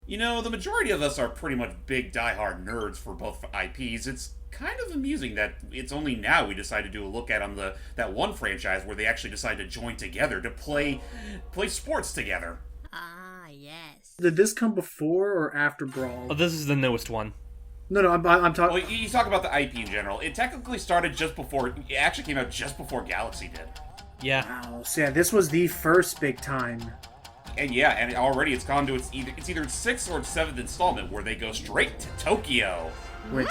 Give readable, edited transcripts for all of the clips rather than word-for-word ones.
You know, the majority of us are pretty much big die-hard nerds for both IPs. It's kind of amusing that it's only now we decide to do a look at on that one franchise where they actually decide to join together to play sports together. Ah, yes. Did this come before or after Brawl? Oh, this is the newest one. No, I'm talking. Well, you talk about the IP in general. It technically started just before. It actually came out just before Galaxy did. Yeah. Wow, so yeah, this was the first big time. And yeah, and already it's gone to its either its sixth or its seventh installment where they go straight to Tokyo. Which,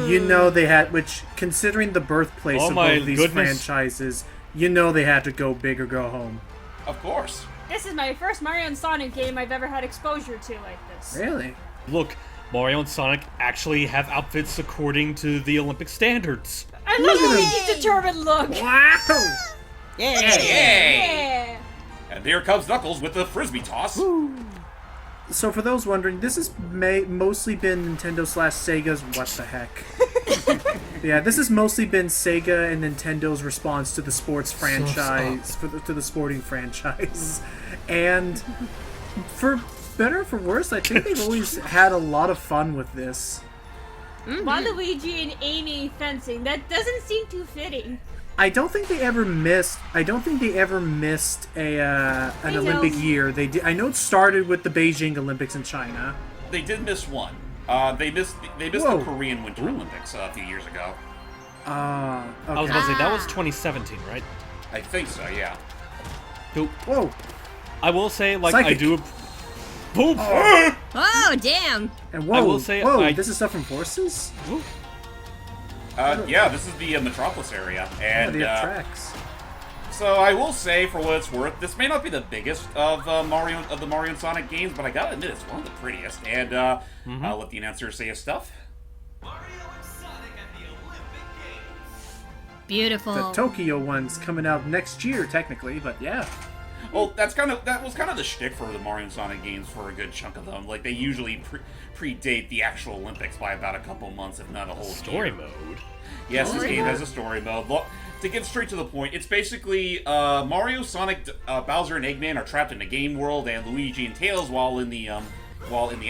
you know, they had, which, considering the birthplace Oh of my both these goodness. franchises, you know they had to go big or go home. Of course. This is my first Mario and Sonic game I've ever had exposure to like this. Really? Look, Mario and Sonic actually have outfits according to the Olympic standards. I Look love at Luigi's determined look. Wow! Yeah. Yeah. And there comes Knuckles with the frisbee toss. So for those wondering, this has mostly been Nintendo/Sega's what the heck. Yeah, this has mostly been Sega and Nintendo's response to the sports franchise, to the sporting franchise. And for better or for worse, I think they've always had a lot of fun with this. Waluigi and Amy fencing. That doesn't seem too fitting. I don't think they ever missed a an Olympic year. They did. I know it started with the Beijing Olympics in China. They did miss one. They missed Whoa. the Korean Winter Olympics a few years ago. Okay. I was about to say, that was 2017, right? I think so, yeah. Who- Whoa! I will say, like, Psychic. I do... Boom! Oh, damn. And whoa! I will say whoa! I- This is stuff from Forces. Yeah, this is the Metropolis area, Oh, and they have tracks. so I will say, for what it's worth, this may not be the biggest of the Mario and Sonic games, but I gotta admit it's one of the prettiest. And I'll let the announcer say his stuff. Beautiful. The Tokyo one's coming out next year, technically, but yeah. Well, that was kind of the shtick for the Mario and Sonic games for a good chunk of them. Like they usually predate the actual Olympics by about a couple months, if not a whole Story year. mode. Yes, this game has a story mode. Look, to get straight to the point, it's basically Mario, Sonic, Bowser, and Eggman are trapped in a game world, and Luigi and Tails, while in the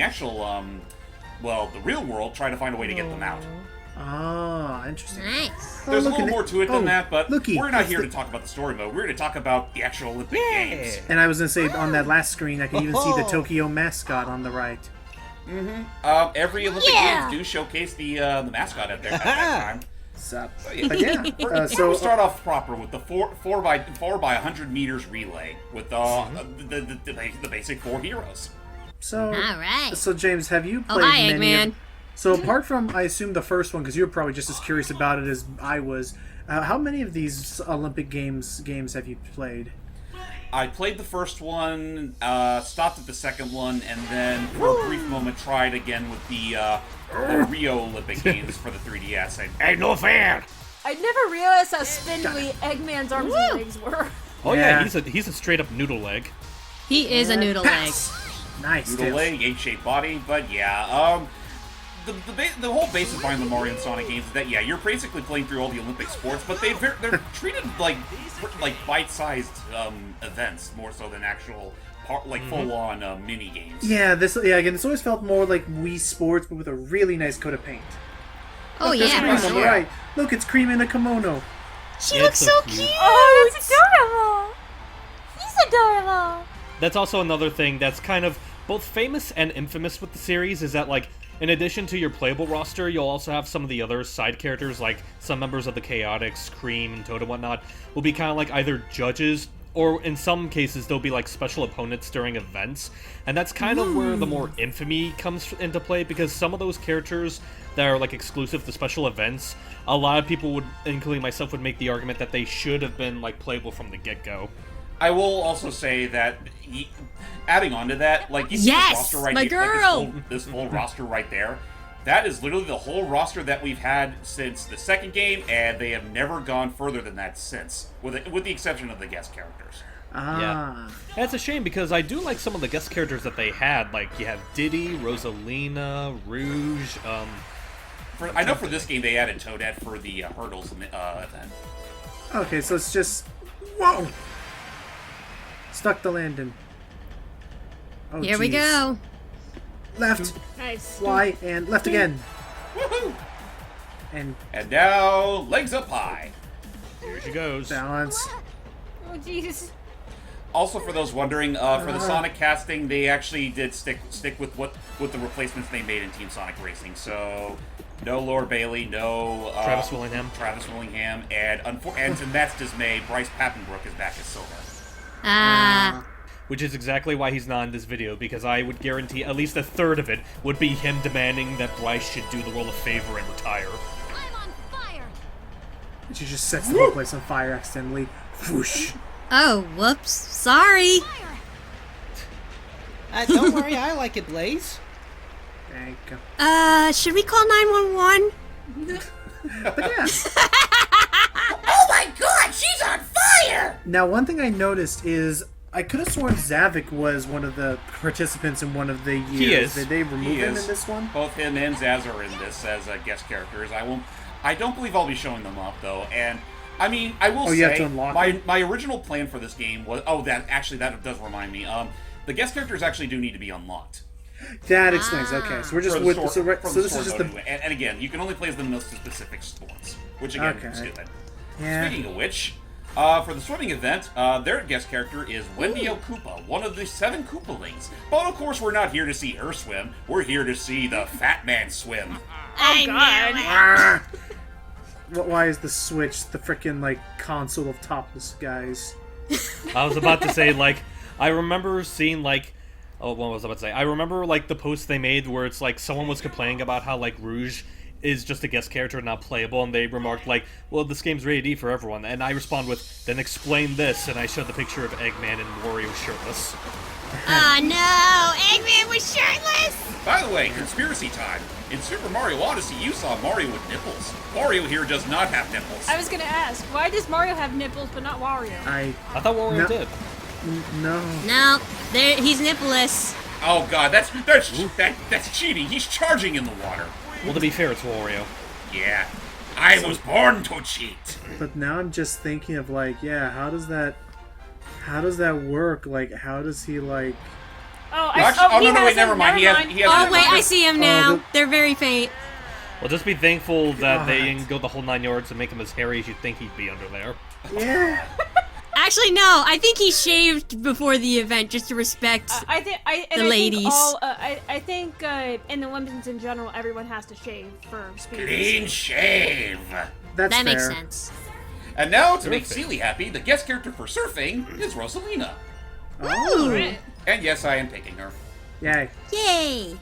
actual the real world, try to find a way to get them out. Ah, interesting. Nice. There's a look little at more it. to it than that, but looky, we're not it's here the- to talk about the story mode. We're here to talk about the actual Olympic games. And I was gonna say on that last screen, I can even see the Tokyo mascot on the right. Every Olympic Yeah. games do showcase the mascot at that time. So, Yeah. but yeah. So we'll start off proper with the 4 by 100 meters relay with the basic 4 heroes. So, All right. so James, have you Oh, played hi, many Eggman. of- So apart from, I assume, the first one, because you were probably just as curious about it as I was, how many of these Olympic games have you played? I played the first one, stopped at the second one, and then for a brief moment tried again with the Rio Olympic Games for the 3DS. Ain't no fair! I never realized how spindly Eggman's arms and legs were. Oh yeah, Yeah. he's a straight up noodle leg. He is a noodle leg. Pass! Nice. Noodle Tails. leg, 8-shaped body, but yeah, the whole basis behind the Mario and Sonic games is that yeah, you're basically playing through all the Olympic sports, but they're treated like bite-sized events more so than actual full-on mini games. Yeah, again, this always felt more like Wii Sports, but with a really nice coat of paint. Oh, There's yeah, Cream for on the sure. right. Look, it's Cream in a kimono. She Yeah, looks it's so so cute. cute. Oh, it's adorable. He's adorable. That's also another thing that's kind of both famous and infamous with the series, is that, like, in addition to your playable roster, you'll also have some of the other side characters, like some members of the Chaotix, Cream, and Toad and whatnot, will be kind of like either judges, or in some cases, they'll be like special opponents during events. And that's kind of where the more infamy comes into play, because some of those characters that are like exclusive to special events, a lot of people would, including myself, would make the argument that they should have been like playable from the get-go. I will also say that, adding on to that, like, you see Yes, this roster right my here, girl! like this full roster right there, that is literally the whole roster that we've had since the second game, and they have never gone further than that since, with the exception of the guest characters. Ah. That's a shame, because I do like some of the guest characters that they had. Like, you have Diddy, Rosalina, Rouge, I know for this game they added Toadette for the hurdles event. Okay, so it's just... Whoa! Stuck the landing. Oh, Here we jeez. go. left, Nice. fly, and left again. Woohoo! And And now, legs up high. Here she goes. balance. Oh, jeez. Also, for those wondering, for the Sonic casting, they actually did stick with the replacements they made in Team Sonic Racing. So, no Lord Bailey, no Travis Willingham. and to Matt's dismay, Bryce Papenbrook is back as Silver. Ah. Which is exactly why he's not in this video, because I would guarantee at least a third of it would be him demanding that Bryce should do the role of favor and retire. I'm on fire. And she just sets the whole place on fire accidentally. Whoosh. Oh, whoops. Sorry. Don't worry, I like it, Blaze. There you go. Should we call 911? But yeah. Oh my God, she's on fire! Now, one thing I noticed is I could have sworn Zavik was one of the participants in one of the years. He is. Did they remove He him is. in this one? Both him and Zaz are in this as guest characters. I don't believe I'll be showing them up though. And I mean, I will Oh, you have say to unlock my them? my original plan for this game was that does remind me. The guest characters actually do need to be unlocked. That explains. Okay, so we're just For the with store- so, right, from so the this is store just the mode. And again, you can only play as them in those specific sports, which again Okay. is stupid. yeah. Speaking of which, for the swimming event, their guest character is Wendy L. Koopa, one of the 7 Koopalings. But of course, we're not here to see her swim. We're here to see the Fat Man swim. Oh, God. Ah! Why is the Switch the frickin' like console of topless guys? I was about to say, like, I remember seeing, like, oh, what was I about to say? I remember, like, the post they made where it's, like, someone was complaining about how, like, Rouge is just a guest character and not playable, and they remarked, like, well, this game's rated for everyone, and I respond with, then explain this, and I showed the picture of Eggman and Wario shirtless. Oh, no. Eggman was shirtless. By the way, conspiracy time. In Super Mario Odyssey, you saw Mario with nipples. Mario here does not have nipples. I was gonna ask, why does Mario have nipples but not Wario? I thought Wario No. did. No. No, he's nippleless. Oh God, that's cheating. He's charging in the water. Well, to be fair, it's Wario. Yeah, I was born to cheat. But now I'm just thinking of like, yeah, how does that work? Like, how does he like? Oh, Actually, he no, has wait, never them, mind. He has. Oh, wait, I see him now. the- They're very faint. Well, just be thankful that they God. didn't go the whole 9 yards and make him as hairy as you'd think he'd be under there. Yeah. Actually, no. I think he shaved before the event just to respect. I think ladies. I think in the Olympics in general, everyone has to shave for speed. Clean shave. That's that makes fair. sense. And now, to make Surfing. Seely happy, the guest character for surfing is Rosalina. Oh. Right. And yes, I am picking her. Yay. Yay!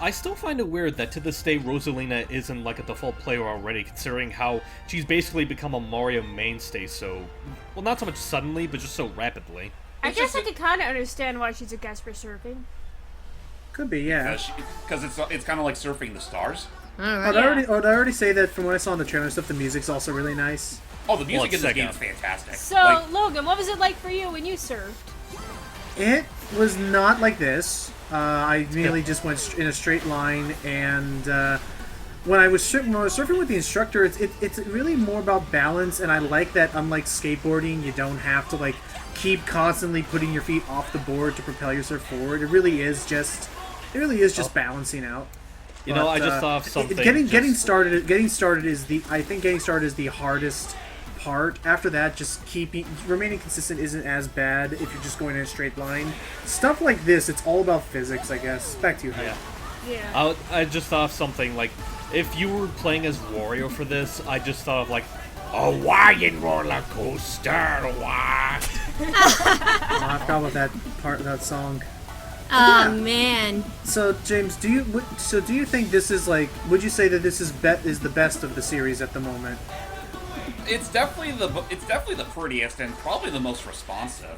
I still find it weird that to this day Rosalina isn't like a default player already, considering how she's basically become a Mario mainstay so, well, not so much suddenly, but just so rapidly. I It's guess I just can kind of understand why she's a guest for surfing. Could be, yeah. Because it's kind of like surfing the stars. All Oh, right. did I already say that from what I saw in the trailer stuff, the music's also really nice. Oh, the music it's in this Sega. game is fantastic. So, Like, Logan, what was it like for you when you surfed? It was not like this. I immediately just went in a straight line, and when I was surfing with the instructor, it's really more about balance, and I like that. Unlike skateboarding, you don't have to like keep constantly putting your feet off the board to propel yourself forward. It really is just balancing out. You know, I just But, thought of something. Getting started is the hardest part. After that, just remaining consistent isn't as bad if you're just going in a straight line. Stuff like this, it's all about physics, I guess. Back to you, Hyde. Yeah. Yeah. I just thought of something like, if you were playing as Wario for this, I just thought of like, a Hawaiian roller coaster, what? Oh, I forgot about that song. Oh man. So, James, do you think this is like? Would you say that this is the best of the series at the moment? it's definitely the prettiest and probably the most responsive.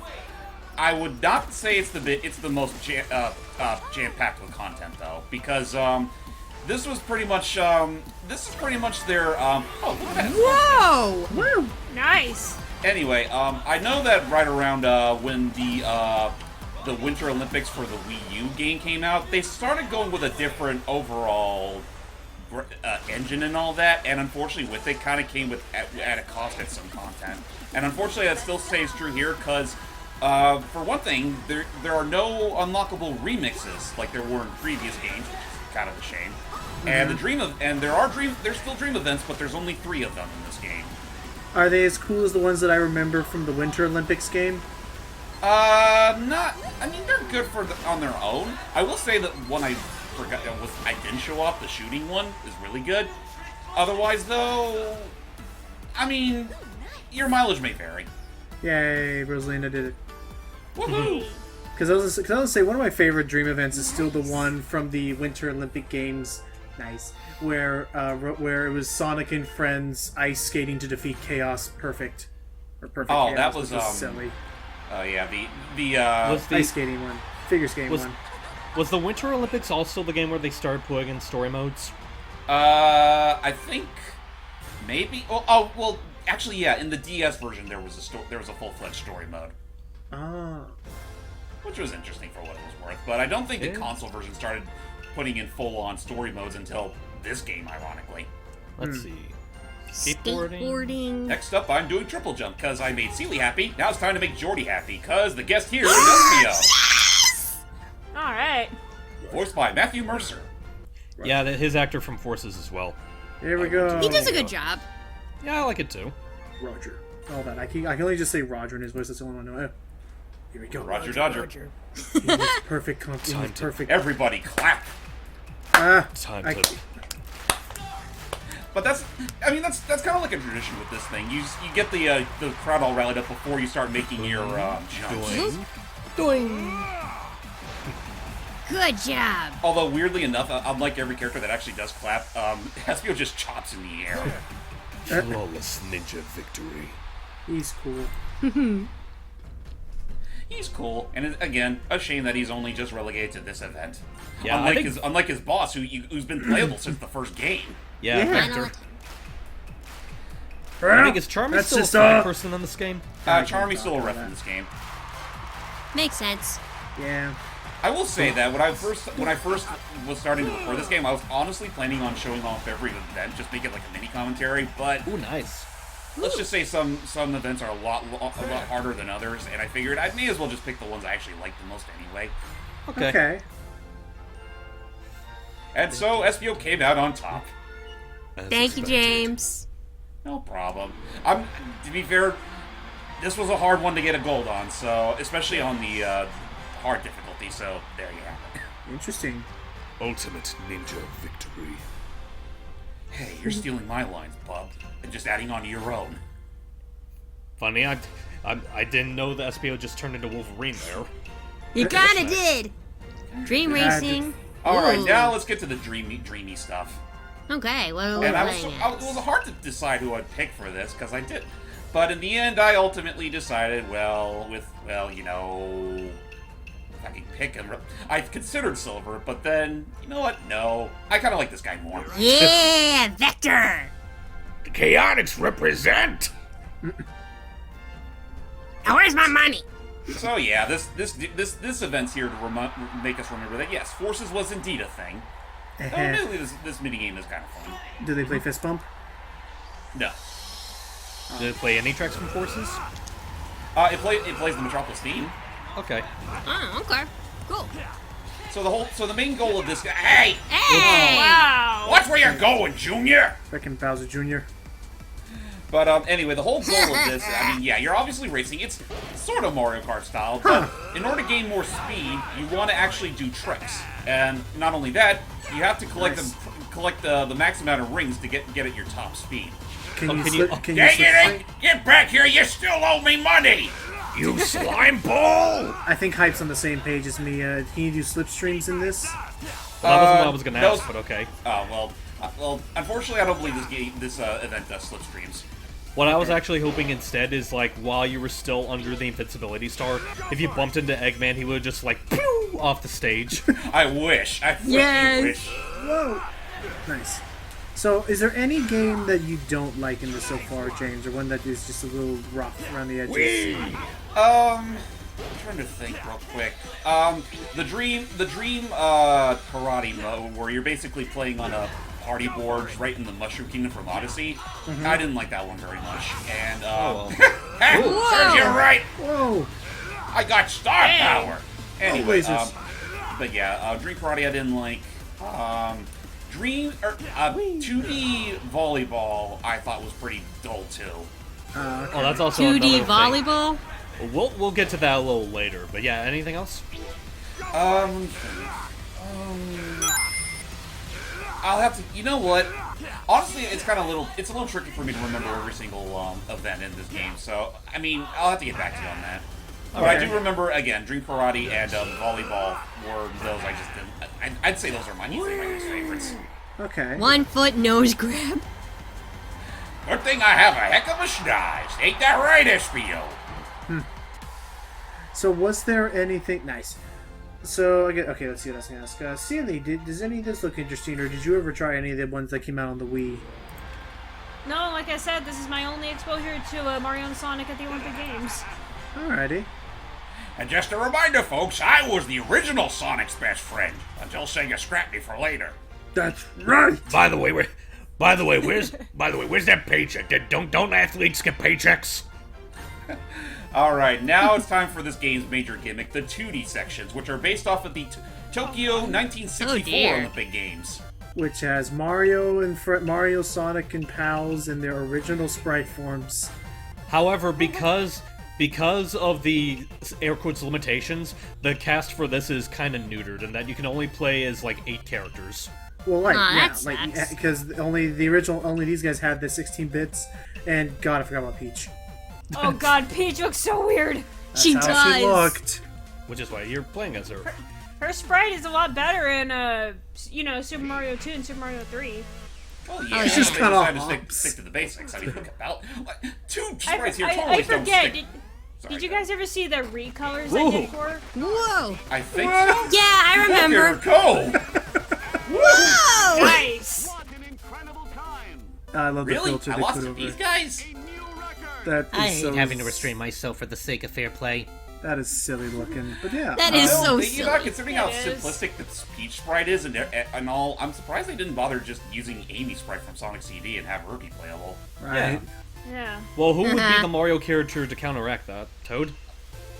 I would not say it's the most jam-packed with content though, because this is pretty much their oh, look at that. Whoa! Woo! Nice. Anyway, I know that right around when the Winter Olympics for the Wii U game came out, they started going with a different overall engine and all that, and unfortunately with it kind of came with at a cost at some content. And unfortunately that still stays true here, because For one thing, there are no unlockable remixes like there were in previous games, which is kind of a shame. And there's still dream events, but there's only 3 of them in this game. Are they as cool as the ones that I remember from the Winter Olympics game? Not. I mean, they're good on their own. I will say that one I forgot I didn't show up. The shooting one is really good. Otherwise, though, I mean, your mileage may vary. Yay, Rosalina did it. Woohoo! Because I was gonna say one of my favorite dream events is still the one from the Winter Olympic Games. Nice, where it was Sonic and friends ice skating to defeat Chaos Perfect, or Perfect. Oh, Chaos, that was silly. Oh yeah, the Was the Ice skating one, figure skating was- one. was the Winter Olympics also the game where they started putting in story modes? I think maybe. Well, actually, yeah. In the DS version, there was a full-fledged story mode, Ah, which was interesting for what it was worth. But I don't think the Yeah. console version started putting in full-on story modes until this game, ironically. Let's see. Skateboarding. Skateboarding. Next up, I'm doing triple jump because I made Seely happy. Now it's time to make Jordy happy because the guest here is Espio, All right. voiced by Matthew Mercer. Yeah, his actor from Forces as well. here we go. He does a good job. Yeah, I like it too. Roger. All that I can only just say Roger in his voice. That's the only one I know. Here we go. Roger Dodger. He was perfect. He was Time to- perfect. Everybody clap. Time I- to. But that's kind of like a tradition with this thing. You get the crowd all rallied up before you start making your jumps. Doing. Doing. Good job. Although weirdly enough, unlike every character that actually does clap, Espio just chops in the air. Flawless ninja victory. He's cool. He's cool, and again, a shame that he's only just relegated to this event. Yeah, I unlike his boss, who's been playable since the first game. Yeah, Yeah. Vector. I think is Charmy That's still a just, side person in this game? Charmy's still a ref in this game. Makes sense. Yeah. I will say that when I first was starting to record this game, I was honestly planning on showing off every event, just make it like a mini commentary. But Ooh, nice. let's just say some events are a lot harder than others, and I figured I may as well just pick the ones I actually like the most anyway. Okay. Okay. And so Espio came out on top. As Thank you, expected. James. No problem. To be fair, this was a hard one to get a gold on, so especially on the hard difficulty. So there you have it. Interesting. Ultimate ninja victory. Hey, you're stealing my lines, bub, and just adding on to your own. Funny, I didn't know the SPO just turned into Wolverine there. You kinda did. Dream racing. All right, Ooh. now let's get to the dreamy stuff. Okay, what are we And playing it as? was hard to decide who I'd pick for this because I did, but in the end, I ultimately decided, if I could pick him, I considered Silver, but then you know what? No, I kind of like this guy more. Yeah, Vector. The Chaotix represent! Now where's my money? So yeah, this event's here to make us remember that yes, Forces was indeed a thing. Oh, really, this minigame is kind of fun. Do they play fist bump? No, Did it play any tracks from Forces? it plays the Metropolis theme. Okay. Oh, okay. Cool. So the main goal of this guy. Hey, Hey! Wow. watch where you're going, Junior. Freaking Bowser Jr. But anyway, the whole goal of this, I mean, yeah, you're obviously racing. It's sort of Mario Kart style, but in order to gain more speed, you want to actually do tricks. And not only that, you have to collect the max amount of rings to get at your top speed. Can you can slip? you- Can you Dang slip? it! Get back here! You still owe me money! You slime ball! I think Hype's on the same page as me. Can you do slipstreams in this? Well, that wasn't what I was gonna that ask, was- but okay. Oh well. Unfortunately, I don't believe this event does slipstreams. What I was actually hoping instead is, like, while you were still under the invincibility star, if you bumped into Eggman, he would just, like, pew, off the stage. I wish. I freaking Yes. wish. Whoa. Nice. So, is there any game that you don't like in this so far, James, or one that is just a little rough around the edges? I'm trying to think real quick. The dream karate mode where you're basically playing on a party board right in the Mushroom Kingdom from Odyssey. I didn't like that one very much. And well. serves you right. Whoa. I got star Hey. power. Anyway, lasers. but yeah, Dream Karate I didn't like. 2D volleyball I thought was pretty dull too. Oh, that's also 2D another thing. volleyball? We'll get to that a little later. But yeah, anything else? I'll have to. You know what? Honestly, it's a little tricky for me to remember every single event in this game. So I mean, I'll have to get back to you on that. But I do remember again, Dream Karate and volleyball were those I just didn't. I'd say those are my least favorites. Okay. 1 foot nose grab. Good thing I have a heck of a schnoz. Ain't that right, SBO? So was there anything nice? So okay, let's see what I was gonna ask. Stanley, does any of this look interesting, or did you ever try any of the ones that came out on the Wii? No, like I said, this is my only exposure to Mario and Sonic at the Olympic Games. Alrighty. And just a reminder, folks, I was the original Sonic's best friend until Sega scrapped me for later. That's right. By the way, where's that paycheck? Don't athletes get paychecks? Alright, now it's time for this game's major gimmick, the 2D sections, which are based off of the Tokyo 1964 Oh, dear. Olympic Games. Which has Mario, Sonic, and Pals in their original sprite forms. However, because of the air quotes limitations, the cast for this is kind of neutered in that you can only play as like 8 characters. Well, like Aw, yeah, that like sucks. because only these guys had the 16 bits, and God, I forgot about Peach. Oh god, Peach looks so weird. She That's how she does. looked. Which is why you're playing as her. Her sprite is a lot better in, Super Mario 2 and Super Mario 3. Well, yeah, It's just they kinda decided to hops. stick to the basics. I mean, look about two I sprites here totally I don't forget. stick. Sorry, Did you guys ever see the recolors Whoa. I did for? Whoa. I think so. Yeah, I Look at her remember. go! Whoa! Nice! I love the Really? filter I they lost put to over these it. guys? That is I hate so having to restrain myself for the sake of fair play. That is silly looking, but yeah. That is Well, so thinking about silly. considering how It is. simplistic the Peach sprite is and all, I'm surprised they didn't bother just using Amy's sprite from Sonic CD and have her be playable. right. Yeah. Well, who would be Uh-huh. the Mario character to counteract that? Toad?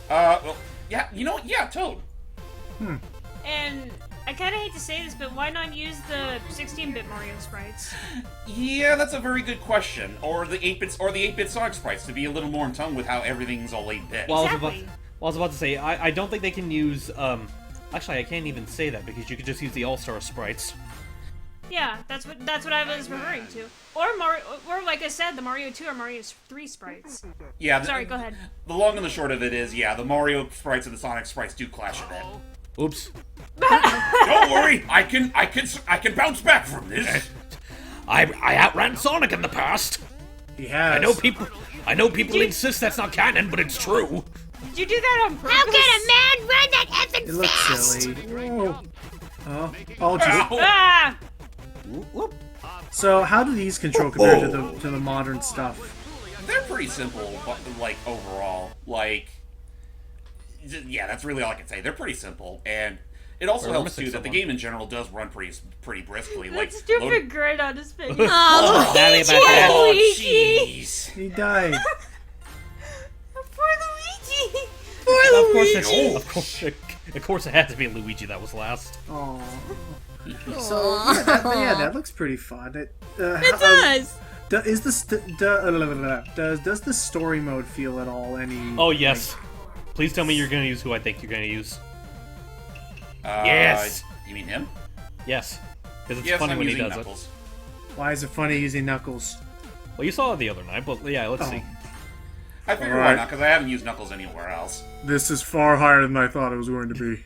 Well, yeah, you know what? Yeah, Toad. And I kind of hate to say this, but why not use the 16-bit Mario sprites? Yeah, that's a very good question. Or the 8-bit Sonic sprites to be a little more in tune with how everything's all 8-bit. Well, Exactly. I was about to say, I don't think they can use, actually, I can't even say that because you could just use the All-Star sprites. Yeah, that's what I was referring to. Or like I said, the Mario 2 or Mario 3 sprites. Yeah, Sorry, go ahead. The long and the short of it is, yeah, the Mario sprites and the Sonic sprites do clash a bit. Oops. Don't worry, I can bounce back from this. I outran Sonic in the past. He has. I know people insist that's not canon, but it's true. Did you do that on purpose? How can a man run that effing It looks fast? silly. Whoa. Oh, just Ow. Ah! so. How do these control compare to the modern stuff? They're pretty simple, but, like, overall. Like, yeah, that's really all I can say. They're pretty simple, and it also We're helps, missing too, that the someone. game in general does run pretty briskly. That Like, stupid grin on his face. Oh, Sorry about Luigi! that. Oh, Luigi! jeez. He died. Poor Luigi! Of course, Luigi. of course, it had to be Luigi that was last. Aww. So yeah, that looks pretty fun. It does. Does the story mode feel at all any? Oh, yes. Please tell me you're gonna use who I think you're gonna use. Yes. You mean him? Yes. Because it's Yes, funny I'm when he using does Knuckles. Why is it funny using Knuckles? it. Well, you saw it the other night, but yeah, let's Oh. see. I figured why Alright. not, because I haven't used Knuckles anywhere else. This is far higher than I thought it was going to be.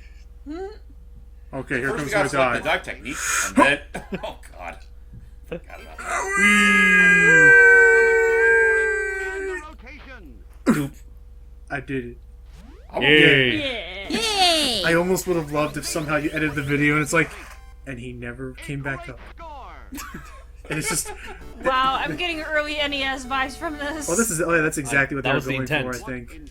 Okay, here First we comes gotta my select the die. dive technique, and then... Oh, God. Forgot about that. I did it. Yay! Yeah. Yay! I almost would have loved if somehow you edited the video and it's like, and he never came back up. And it's just, Wow, I'm getting early NES vibes from this. oh, that's exactly what That they were was the going for, I intent. think.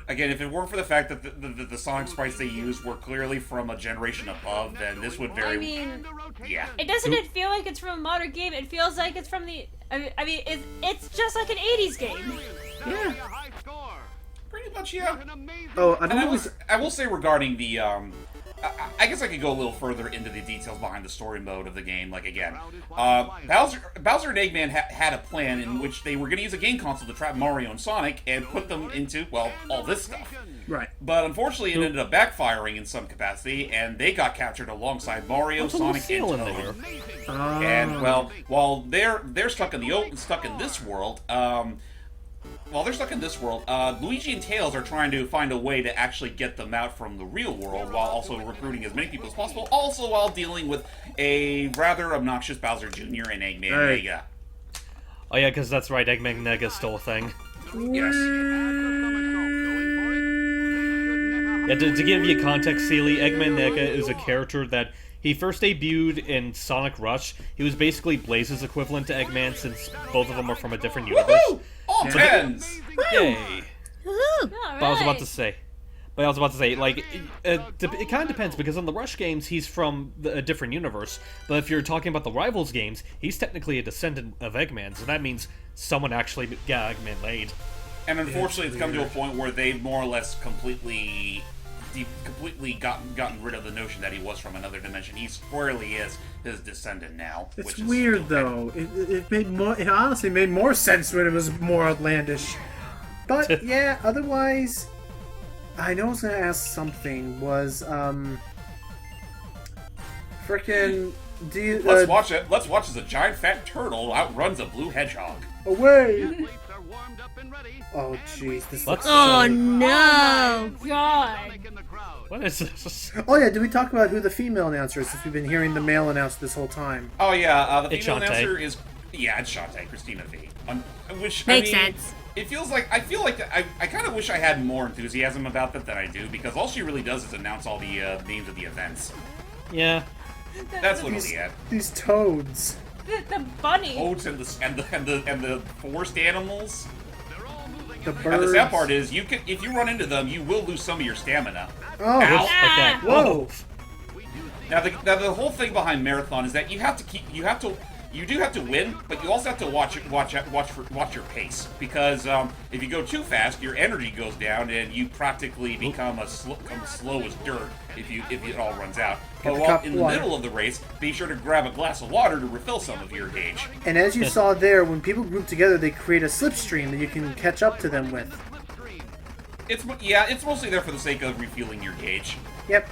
Again, if it weren't for the fact that the Sonic sprites they used were clearly from a generation above, then this would very... I mean, yeah. it doesn't it feel like it's from a modern game? It feels like it's from the. I mean, it's just like an '80s game. Yeah. Pretty pretty much, yeah. Oh, I And don't know. I will say regarding the, I guess I could go a little further into the details behind the story mode of the game. Like, again, Bowser and Eggman had a plan in which they were going to use a game console to trap Mario and Sonic and put them into, well, all this stuff. Right. But unfortunately, it ended up backfiring in some capacity, and they got captured alongside Mario, What's a Sonic, and Lucille in Toad. there? And well, while they're stuck in this world, Luigi and Tails are trying to find a way to actually get them out from the real world, while also recruiting as many people as possible. Also, while dealing with a rather obnoxious Bowser Jr. and Eggman Right. Mega. Oh yeah, because that's right, Eggman Nega is still a thing. Yes. Yeah, to give you context, Sealy, Eggman Nega is a character that he first debuted in Sonic Rush. He was basically Blaze's equivalent to Eggman, since both of them are from a different universe. Woohoo! All tens! Yay! Woohoo! But I was about to say, like, it kind of depends, because on the Rush games, he's from a different universe. But if you're talking about the Rivals games, he's technically a descendant of Eggman, so that means someone actually got Eggman laid. And unfortunately, it's come to a point where they've more or less completely gotten rid of the notion that he was from another dimension. He squarely is his descendant now. It's which is weird, stupid. though. It honestly made more sense when it was more outlandish. But, yeah, otherwise... I know I was gonna ask something. Was, frickin'... Do you... Let's watch it. Let's watch as a giant fat turtle outruns a blue hedgehog. Away! Oh, jeez. This looks Oh so... no! God. What is this? Oh, yeah, did we talk about who the female announcer is, since we've been hearing the male announce this whole time? Oh yeah, the It's female Shantae. announcer is it's Shantae, Christina V. Which Makes I mean, sense. It feels like I kind of wish I had more enthusiasm about that than I do, because all she really does is announce all the names of the events. Yeah. That's literally it. These toads. The bunny. Toads and the forest animals. The birds. And the sad part is, if you run into them, you will lose some of your stamina. Oh, Ow. Like that. whoa. Now the whole thing behind marathon is that you do have to win, but you also have to watch your pace, because if you go too fast, your energy goes down and you practically become slow as dirt if it all runs out. But while in the middle of the race, be sure to grab a glass of water to refill some of your gauge. And as you saw there, when people group together, they create a slipstream that you can catch up to them with. It's mostly there for the sake of refueling your gauge. Yep.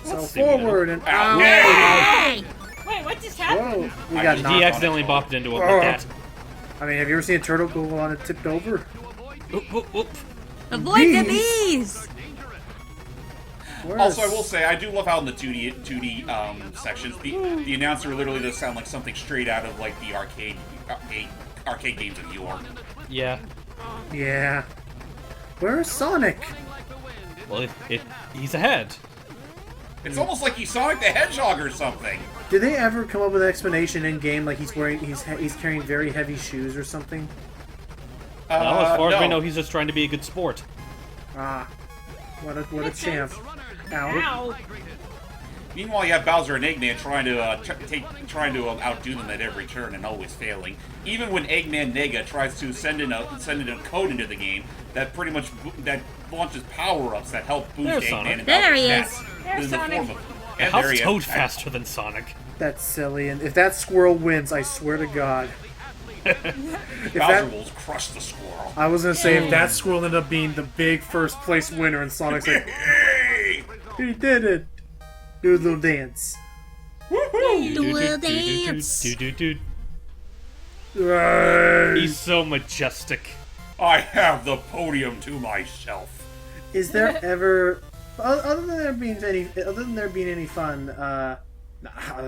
So Let's see, forward and Ow. Hey! Wait, what just happened? Whoa, we I got just- knocked. He accidentally bopped into it Oh. like that. I mean, have you ever seen a turtle go on and tipped over? Oop, oop, oop. Avoid the Bees. bees! Where's... Also, I will say, I do love how in the 2D sections, the announcer literally does sound like something straight out of like the arcade games of yore. Yeah. Yeah. Where's Sonic? Well, he's ahead. It's almost like he's Sonic the Hedgehog or something. Did they ever come up with an explanation in game, like he's carrying very heavy shoes or something? Well, as far as we no. know, he's just trying to be a good sport. Ah, what a champ! Ow. Ow. Meanwhile, you have Bowser and Eggman trying to outdo them at every turn and always failing. Even when Eggman Nega tries to send in a code into the game that pretty much that launches power-ups that help boost There's Eggman Sonic. and There he Bowser's is. stats. There's In the Sonic. form of- and How's there he is. Toad faster than Sonic? That's silly. And if that squirrel wins, I swear to God. If Bowser that, will crush the squirrel. I was gonna say if that squirrel ended up being the big first place winner, and Sonic's like, Hey! he did it. Do a little dance. Do a dance. Do. Right. He's so majestic. I have the podium to myself. Is there ever, other than there being any fun, other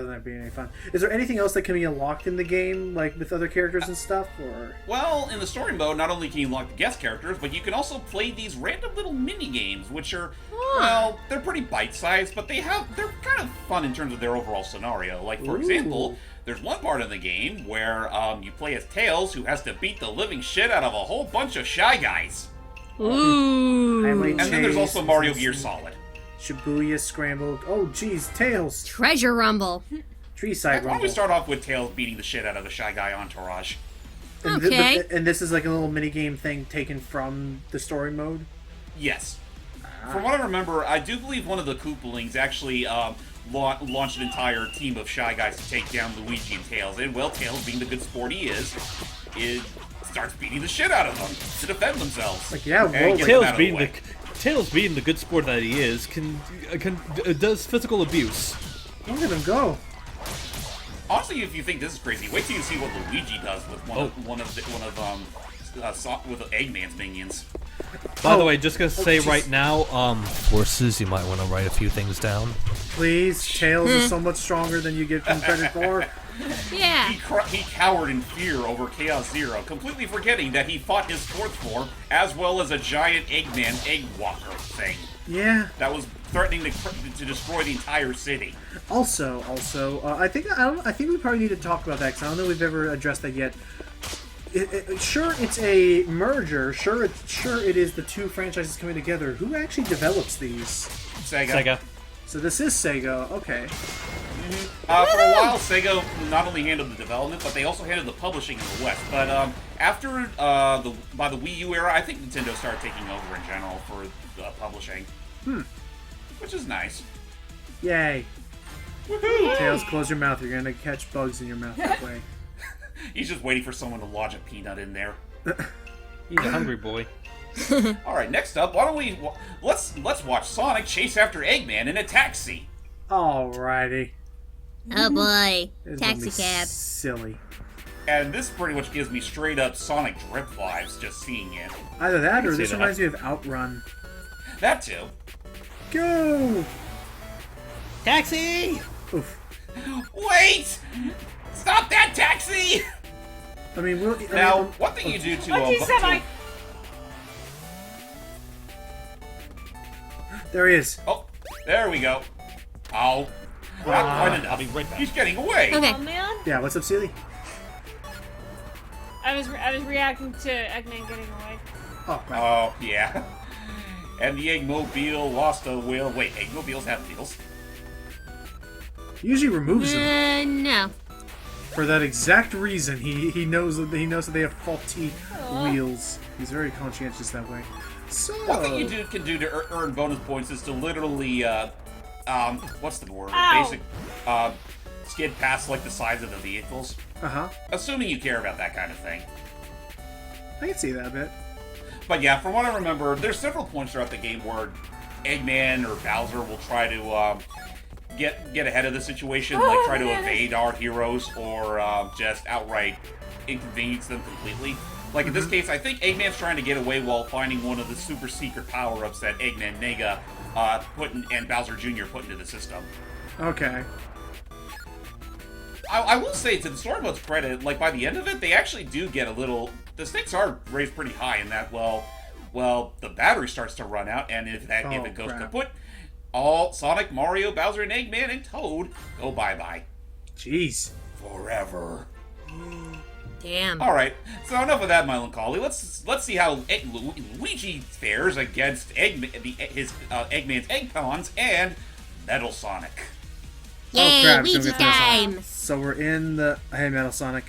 than there being any fun, is there anything else that can be unlocked in the game, like with other characters and stuff, or? Well, in the story mode, not only can you unlock the guest characters, but you can also play these random little mini games, which are, well, they're pretty bite-sized, but they're kind of fun in terms of their overall scenario. Like, for example, there's one part of the game where you play as Tails, who has to beat the living shit out of a whole bunch of Shy Guys. Ooh. Highway And then there's Chase, also Mario Gear Solid. Shibuya Scrambled. Oh, geez, Tails. Treasure Rumble. Tree Side Why don't we Rumble. start off with Tails beating the shit out of the Shy Guy entourage? And Okay. and this is like a little mini game thing taken from the story mode. Yes. From what I remember, I do believe one of the Koopalings actually launched an entire team of Shy Guys to take down Luigi and Tails. And, well, Tails, being the good sport he is starts beating the shit out of them to defend themselves. Like, yeah, And roll get it. them out of the way. Tails being the good sport that he is does physical abuse. Look at him go. Honestly, if you think this is crazy, wait till you see what Luigi does with with Eggman's minions. By the way, just gonna say jeez. right now, forces, you might want to write a few things down. Please, Tails is so much stronger than you give him credit for. Yeah. He cowered in fear over Chaos Zero, completely forgetting that he fought his fourth form as well as a giant Eggman egg walker thing Yeah. that was threatening to destroy the entire city. Also, I think we probably need to talk about that because I don't know if we've ever addressed that yet. Sure, it's a merger. Sure, it is the two franchises coming together. Who actually develops these? Sega. So this is Sega. Okay. For a while, Sega not only handled the development, but they also handled the publishing in the West. But after by the Wii U era, I think Nintendo started taking over in general for publishing. Which is nice. Yay. Woohoo! Tails, close your mouth. You're gonna catch bugs in your mouth that way. He's just waiting for someone to lodge a peanut in there. He's a hungry boy. All right, next up, why don't we let's watch Sonic chase after Eggman in a taxi. Alrighty. Oh boy. This is Taxi gonna be cab. Silly. And this pretty much gives me straight up Sonic drip vibes just seeing it. Either that or see this that. reminds me of Outrun. That too. Go! Taxi! Oof. Wait! Stop that taxi! I mean, Now, what thing you do to What he said, I. there he is. Oh, there we go. Oh, not quite enough. I'll be right back. He's getting away. Okay. Oh man, Yeah, what's up, Seely? I was reacting to Eggman getting away. Oh, right. Oh, yeah. And the Eggmobile lost a wheel. Wait, Eggmobiles have wheels? He usually removes them No. for that exact reason. He knows that they have faulty wheels. He's very conscientious that way. So One thing you can do to earn bonus points is to literally, what's the word? Ow. Basic, skid past, like, the sides of the vehicles. Uh-huh. Assuming you care about that kind of thing. I can see that a bit. But yeah, from what I remember, there's several points throughout the game where Eggman or Bowser will try to get ahead of the situation, like try to evade our heroes or just outright inconvenience them completely. Like in this case, I think Eggman's trying to get away while finding one of the super secret power-ups that Eggman and Nega and Bowser Jr. put into the system. Okay. I will say, to the story mode's credit, like by the end of it, they actually do get a little. The stakes are raised pretty high in that. Well, the battery starts to run out, and if it goes crap. kaput, all Sonic, Mario, Bowser, and Eggman and Toad go bye-bye Jeez. forever. Damn. All right, so enough of that melancholy. Let's see how Luigi fares against Eggman's Egg Pawns and Metal Sonic. Yay, crap, Luigi it's gonna be time! So we're in the Hey Metal Sonic.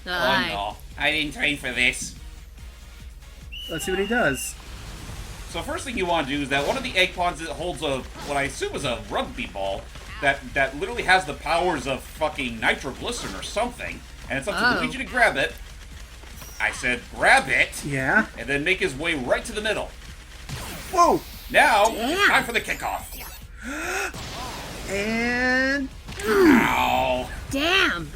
Oh Alright. no, I didn't train for this. Let's see what he does. So first thing you want to do is that one of the egg pawns holds what I assume is a rugby ball that literally has the powers of fucking nitroglycerin or something, and it's up to Oh. Luigi to grab it. I said grab it, Yeah. and then make his way right to the middle. Whoa! Now, Damn. time for the kickoff. And Ow! Damn.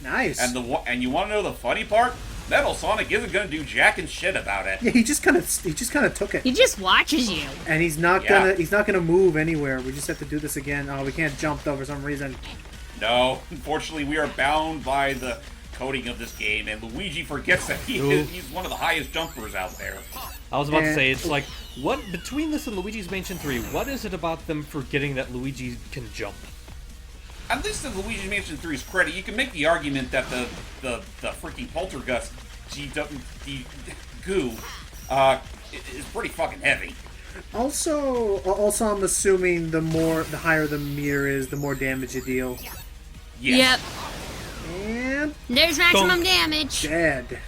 nice. And you want to know the funny part? Metal Sonic isn't gonna do jack and shit about it. yeah, he just kind of took it, He just watches you. and he's not Yeah. gonna move anywhere. We just have to do this again. Oh, we can't jump though for some reason. No, unfortunately, we are bound by the coding of this game, and Luigi forgets that he's one of the highest jumpers out there. I was about to And- say, it's like, what between this and Luigi's Mansion 3, what is it about them forgetting that Luigi can jump? At least in Luigi's Mansion 3's credit, you can make the argument that the freaking Poltergust goo is pretty fucking heavy. Also, I'm assuming the higher the meter is, the more damage you deal. Yes. Yep. And There's maximum damage. dead.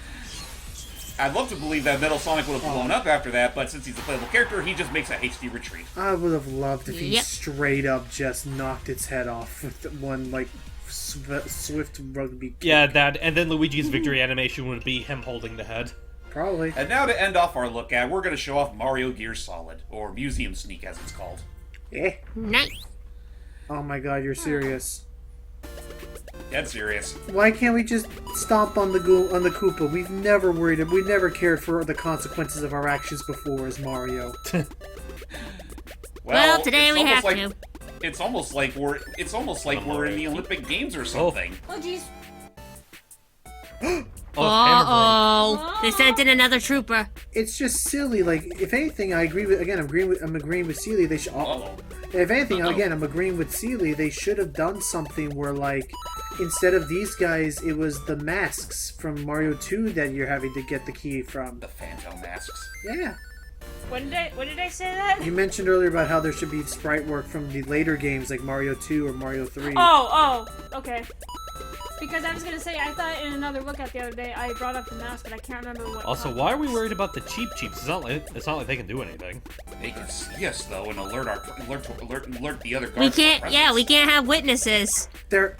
I'd love to believe that Metal Sonic would have blown up after that, but since he's a playable character, he just makes a HD retreat. I would have loved if he Yep. straight up just knocked its head off with one like swift rugby kick. Yeah, that, and then Luigi's victory animation would be him holding the head. Probably. And now to end off our look at, we're going to show off Mario Gear Solid, or Museum Sneak as it's called. Eh. Nice. Oh my god, you're serious. Dead serious. Why can't we just stomp on the Koopa? We've never cared for the consequences of our actions before as Mario. Well, today it's we almost have like, to. It's almost like we're in the Olympic Games or something. Oh jeez. Uh-oh. They sent in another trooper. It's just silly. Like, if anything, I agree with. Again, I'm agreeing with Seely. They should. Uh-oh. If anything, Uh-oh. again, I'm agreeing with Seely. They should have done something where, like, instead of these guys, it was the masks from Mario 2 that you're having to get the key from. The Phantom masks. Yeah. When did I say that? You mentioned earlier about how there should be sprite work from the later games like Mario 2 or Mario 3. Oh, okay. Because I was gonna say, I thought in another look at the other day, I brought up the mask, but I can't remember what. Also, why are we worried about the cheap cheats? It's not like they can do anything. They can see us though and alert the other guards. We of can't, our yeah, we presence. can't have witnesses. They're.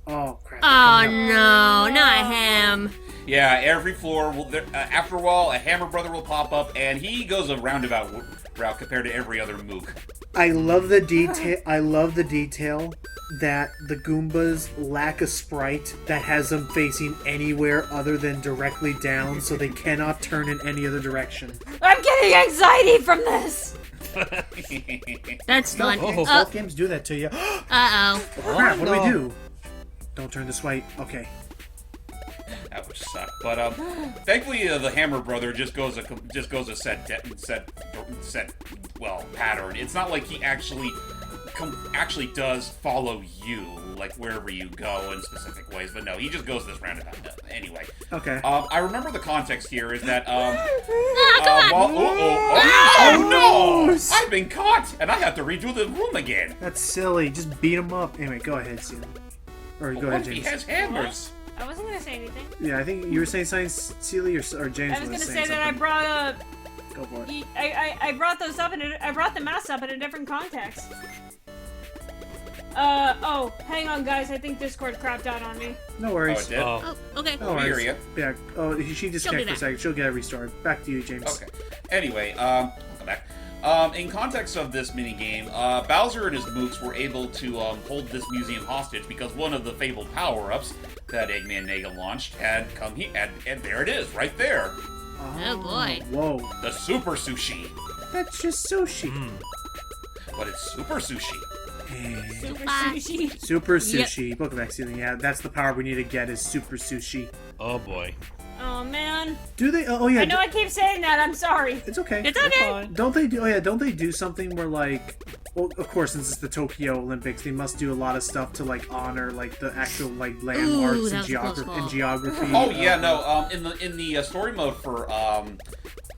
Oh, crap. Oh no, not him. Yeah, every floor will. After a while, a Hammer Brother will pop up, and he goes a roundabout route compared to every other Mook. I love the detail. I love the detail that the Goombas lack a sprite that has them facing anywhere other than directly down, so they cannot turn in any other direction. I'm getting anxiety from this. That's fun. Both games do that to you. Uh-oh. Crap! What do no. we do? Don't turn this way. Okay. That would suck. But thankfully, the Hammer Brother just goes a set pattern. It's not like he actually does follow you like wherever you go in specific ways. But no, he just goes this roundabout. Anyway. Okay. I remember the context here is that Ah, come on. oh no! I've been caught, and I have to redo the room again. That's silly. Just beat him up. Anyway, go ahead, Seal. Or go What ahead, if he James. has hammers? I wasn't gonna say anything. Yeah, I think you were saying something, Seely, or James I was gonna was say saying that I something. brought up. Go for it. I brought those up I brought the mask up in a different context. Oh, hang on, guys. I think Discord crapped out on me. No Oh, worries. it did? Oh, Oh, okay. No I hear worries. ya. Yeah. Oh, she She'll disconnected do for a that. second. She'll get a restart. Back to you, James. Okay. Anyway, welcome back. In context of this minigame, Bowser and his mooks were able to hold this museum hostage because one of the fabled power-ups that Eggman Nega launched had come here, and there it is, right there. Oh, boy. Whoa. The Super Sushi. That's just sushi. But it's Super Sushi. Super Bye. sushi. Super Yep. sushi. Welcome back, Seely. Yeah, that's the power we need to get is super sushi. oh boy. Oh man. Do they? Oh yeah. I know I keep saying that. I'm sorry. It's okay. It's okay. Fine. Don't they do? Oh yeah. Don't they do something where like? Well, of course, since it's the Tokyo Olympics, they must do a lot of stuff to like honor like the actual like landmarks that was a close call. and geography. Oh yeah, no. In the story mode for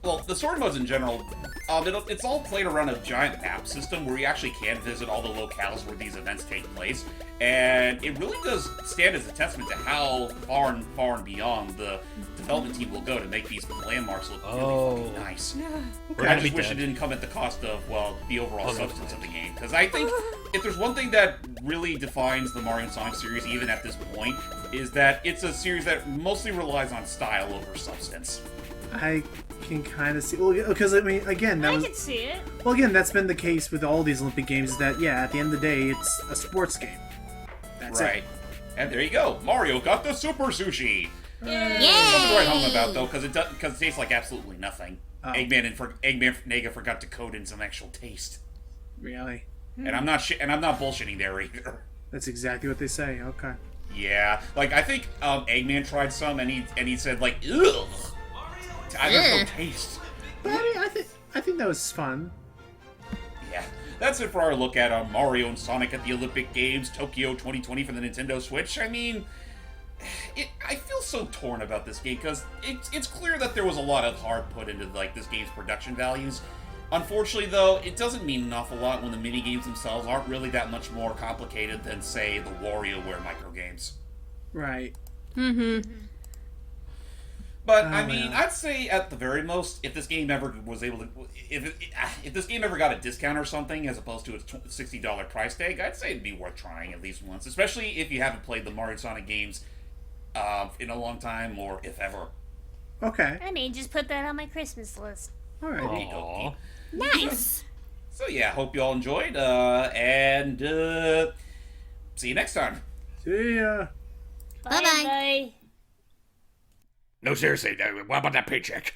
well, the story modes in general, it's all played around a giant map system where you actually can visit all the locales where these events take place, and it really does stand as a testament to how far and beyond the development team will go to make these landmarks look really fucking nice. We're I gonna just be wish it dead. didn't come at the cost of, well, the overall Oh, no. substance of the game. Because I think if there's one thing that really defines the Mario and Sonic series, even at this point, is that it's a series that mostly relies on style over substance. I can kind of see. Well, because I mean, again, that I was. can see it. Well, again, that's been the case with all these Olympic games. Is that yeah? At the end of the day, it's a sports game. That's Right. it. And there you go. Mario got the Super Sushi. Something to write home about, though, because it tastes like absolutely nothing. Oh. Eggman Nega forgot to code in some actual taste. Really, And I'm not bullshitting there either. that's exactly what they say. Okay. Yeah, like I think Eggman tried some, and he said like, ugh. There's no taste. But I mean, I think that was fun. Yeah, that's it for our look at Mario and Sonic at the Olympic Games Tokyo 2020 for the Nintendo Switch. I mean, I feel so torn about this game because it's clear that there was a lot of heart put into like this game's production values. Unfortunately, though, it doesn't mean an awful lot when the minigames themselves aren't really that much more complicated than, say, the WarioWare microgames. Right. But Oh, I mean, yeah. I'd say at the very most, if this game ever was able to, if this game ever got a discount or something, as opposed to its $60 price tag, I'd say it'd be worth trying at least once, especially if you haven't played the Mario and Sonic games in a long time, or if ever. Okay. I may just put that on my Christmas list. All right. There you go, Aw. Keith. Nice. So yeah, hope you all enjoyed, and see you next time. See ya. Bye-bye. Bye. No, seriously, what about that paycheck?